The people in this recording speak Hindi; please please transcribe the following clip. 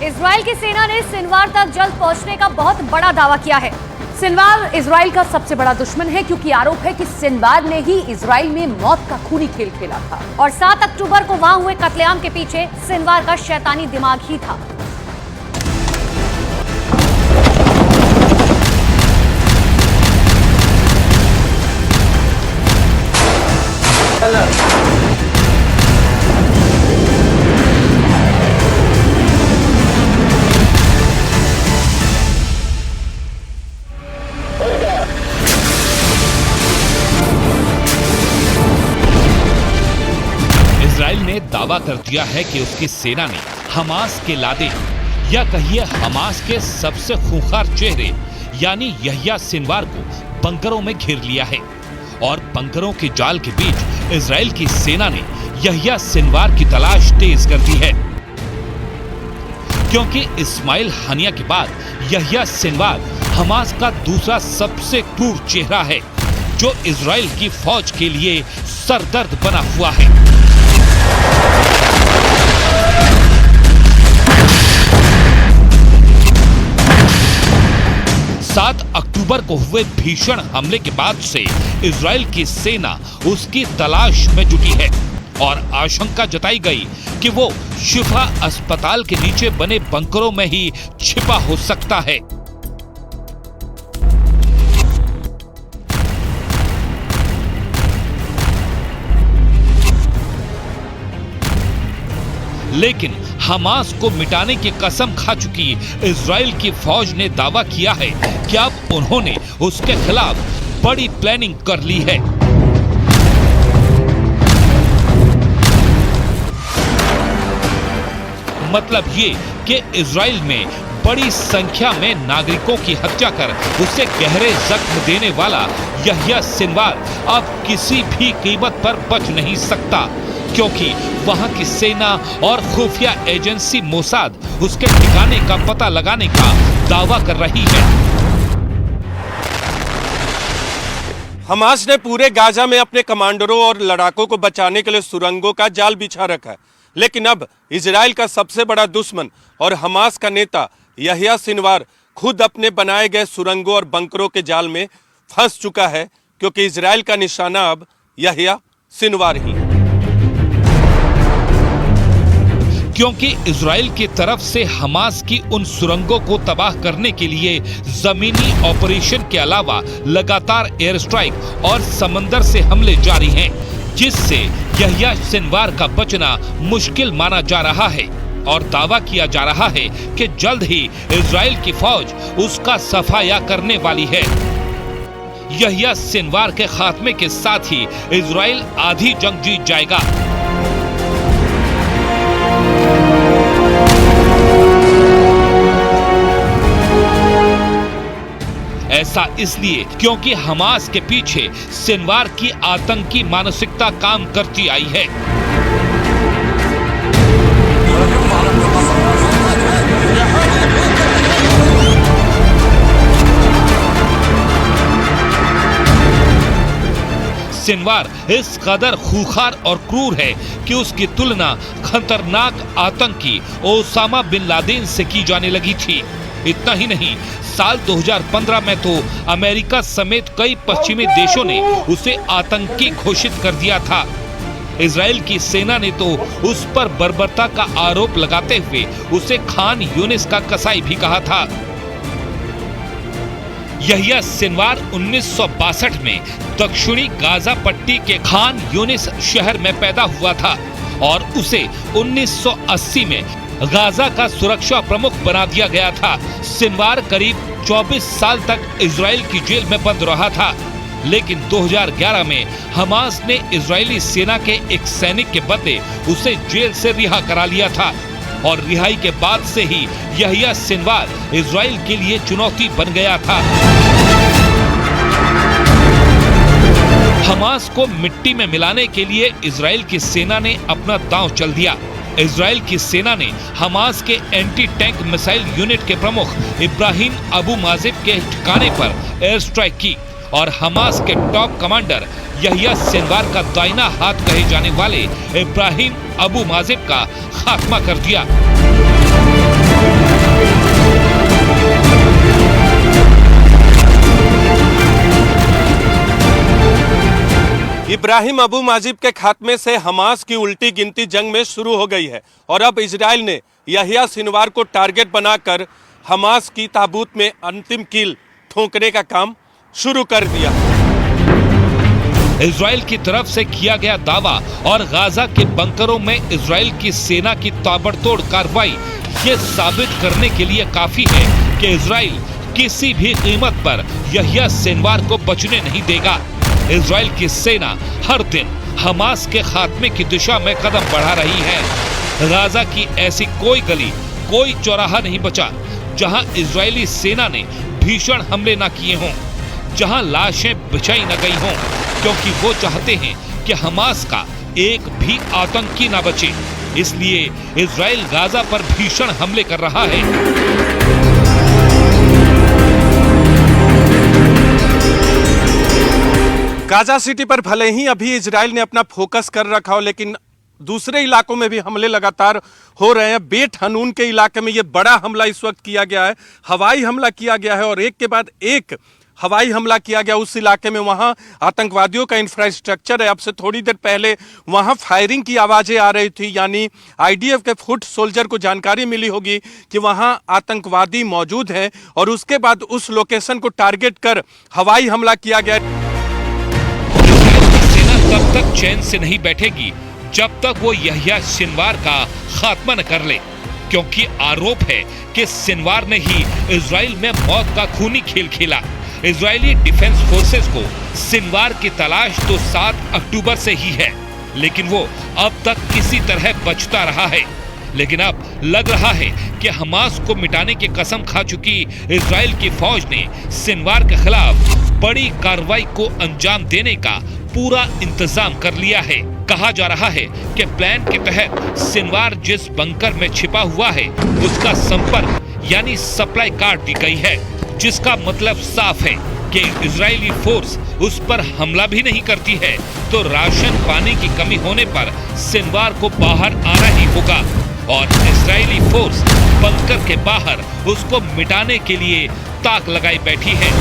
इजराइल की सेना ने सिनवार तक जल्द पहुंचने का बहुत बड़ा दावा किया है। सिनवार इजराइल का सबसे बड़ा दुश्मन है क्योंकि आरोप है कि सिनवार ने ही इजराइल में मौत का खूनी खेल खेला था और 7 अक्टूबर को वहां हुए कत्लेआम के पीछे सिनवार का शैतानी दिमाग ही था। इजराइल ने दावा कर दिया है कि उसकी सेना ने हमास के लादेन या कहिए हमास के सबसे खूंखार चेहरे यानी यहिया सिनवार को बंकरों में घेर लिया है और बंकरों के जाल के बीच इजराइल की सेना ने यहिया सिनवार की तलाश तेज कर दी है, क्योंकि इस्माइल हानिया के बाद यहिया सिनवार हमास का दूसरा सबसे क्रूर चेहरा है जो इजराइल की फौज के लिए सरदर्द बना हुआ है। 7 अक्टूबर को हुए भीषण हमले के बाद से इजराइल की सेना उसकी तलाश में जुटी है और आशंका जताई गई कि वो शिफा अस्पताल के नीचे बने बंकरों में ही छिपा हो सकता है। लेकिन हमास को मिटाने की कसम खा चुकी इजराइल की फौज ने दावा किया है कि अब उन्होंने उसके खिलाफ बड़ी प्लानिंग कर ली है। मतलब ये कि इजराइल में बड़ी संख्या में नागरिकों की हत्या कर उसे गहरे जख्म देने वाला यहिया सिनवार अब किसी भी कीमत पर बच नहीं सकता, क्योंकि वहां की सेना और खुफिया एजेंसी मोसाद उसके ठिकाने का पता लगाने का दावा कर रही है। हमास ने पूरे गाजा में अपने कमांडरों और लड़ाकों को बचाने के लिए सुरंगों का जाल बिछा रखा है, लेकिन अब इजराइल का सबसे बड़ा दुश्मन और हमास का नेता यहिया सिनवार खुद अपने बनाए गए सुरंगों और बंकरों के जाल में फंस चुका है, क्योंकि इजराइल का निशाना अब यहिया सिनवार ही है। क्योंकि इजराइल की तरफ से हमास की उन सुरंगों को तबाह करने के लिए जमीनी ऑपरेशन के अलावा लगातार एयर स्ट्राइक और समंदर से हमले जारी हैं, जिससे यहिया सिनवार का बचना मुश्किल माना जा रहा है और दावा किया जा रहा है कि जल्द ही इजराइल की फौज उसका सफाया करने वाली है। यहिया सिनवार के खात्मे के साथ ही इजराइल आधी जंग जीत जाएगा। ऐसा इसलिए क्योंकि हमास के पीछे सिनवार की आतंकी मानसिकता काम करती आई है। सिनवार इस कदर खूंखार और क्रूर है कि उसकी तुलना खतरनाक आतंकी ओसामा बिन लादेन से की जाने लगी थी। इतना ही नहीं, साल 2015 में तो अमेरिका समेत कई पश्चिमी देशों ने उसे आतंकी घोषित कर दिया था। इजराइल की सेना ने तो उस पर बर्बरता का आरोप लगाते हुए उसे खान यूनिस का कसाई भी कहा था। यहिया सिनवार 1962 में दक्षिणी गाजा पट्टी के खान यूनिस शहर में पैदा हुआ था और उसे 1980 में गाजा का सुरक्षा प्रमुख बना दिया गया था। सिनवार करीब 24 साल तक इजराइल की जेल में बंद रहा था, लेकिन 2011 में हमास ने इजरायली सेना के एक सैनिक के बदले उसे जेल से रिहा करा लिया था और रिहाई के बाद से ही यहिया सिनवार इजराइल के लिए चुनौती बन गया था। हमास को मिट्टी में मिलाने के लिए इजराइल की सेना ने अपना दांव चल दिया। इजराइल की सेना ने हमास के एंटी टैंक मिसाइल यूनिट के प्रमुख इब्राहिम अबू माजिब के ठिकाने पर एयर स्ट्राइक की और हमास के टॉप कमांडर यहिया सिनवार का दाहिना हाथ कहे जाने वाले इब्राहिम अबू माजिब का खात्मा कर दिया। इब्राहिम अबू माजिब के खात्मे से हमास की उल्टी गिनती जंग में शुरू हो गई है और अब इजराइल ने यहिया सिनवार को टारगेट बनाकर हमास की ताबूत में अंतिम कील ठोकने का काम शुरू कर दिया। इजराइल की तरफ से किया गया दावा और गाजा के बंकरों में इजराइल की सेना की ताबड़तोड़ कार्रवाई ये साबित करने के लिए काफी है कि इजराइल किसी भी कीमत पर यहिया सिनवार को बचने नहीं देगा। इजराइल की सेना हर दिन हमास के खात्मे की दिशा में कदम बढ़ा रही है। गाजा की ऐसी कोई गली, कोई चौराहा नहीं बचा जहां इजरायली सेना ने भीषण हमले न किए हों, जहां लाशें बिछाई न गई हों, क्योंकि वो चाहते हैं कि हमास का एक भी आतंकी न बचे। इसलिए इजराइल गाजा पर भीषण हमले कर रहा है। गाजा सिटी पर भले ही अभी इजराइल ने अपना फोकस कर रखा हो, लेकिन दूसरे इलाकों में भी हमले लगातार हो रहे हैं। बेट हनून के इलाके में ये बड़ा हमला इस वक्त किया गया है, हवाई हमला किया गया है और एक के बाद एक हवाई हमला किया गया उस इलाके में। वहां आतंकवादियों का इंफ्रास्ट्रक्चर है। अब से थोड़ी देर पहले वहां फायरिंग की आवाजें आ रही थी, यानी आईडीएफ के फुट सोल्जर को जानकारी मिली होगी कि वहां आतंकवादी मौजूद हैं और उसके बाद उस लोकेशन को टारगेट कर हवाई हमला किया गया। तब तक चैन से नहीं बैठेगी जब तक वो यहिया सिनवार का खात्मा न कर ले, क्योंकि आरोप है कि सिनवार ने ही इजराइल में मौत का खूनी खेल खेला। इजरायली डिफेंस फोर्सेस को सिनवार की तलाश तो 7 अक्टूबर से ही है, लेकिन वो अब तक किसी तरह बचता रहा है। लेकिन अब लग रहा है कि हमास को मिटाने की कसम खा चुकी इजराइल की फौज ने सिनवार के खिलाफ बड़ी कार्रवाई को अंजाम देने का पूरा इंतजाम कर लिया है। कहा जा रहा है कि प्लान के तहत सिनवार जिस बंकर में छिपा हुआ है उसका संपर्क यानी सप्लाई काट दी गई है, जिसका मतलब साफ है कि इजरायली फोर्स उस पर हमला भी नहीं करती है तो राशन पानी की कमी होने पर सिनवार को बाहर आना ही होगा और इजरायली फोर्स बंकर के बाहर उसको मिटाने के लिए ताक लगाई बैठी है।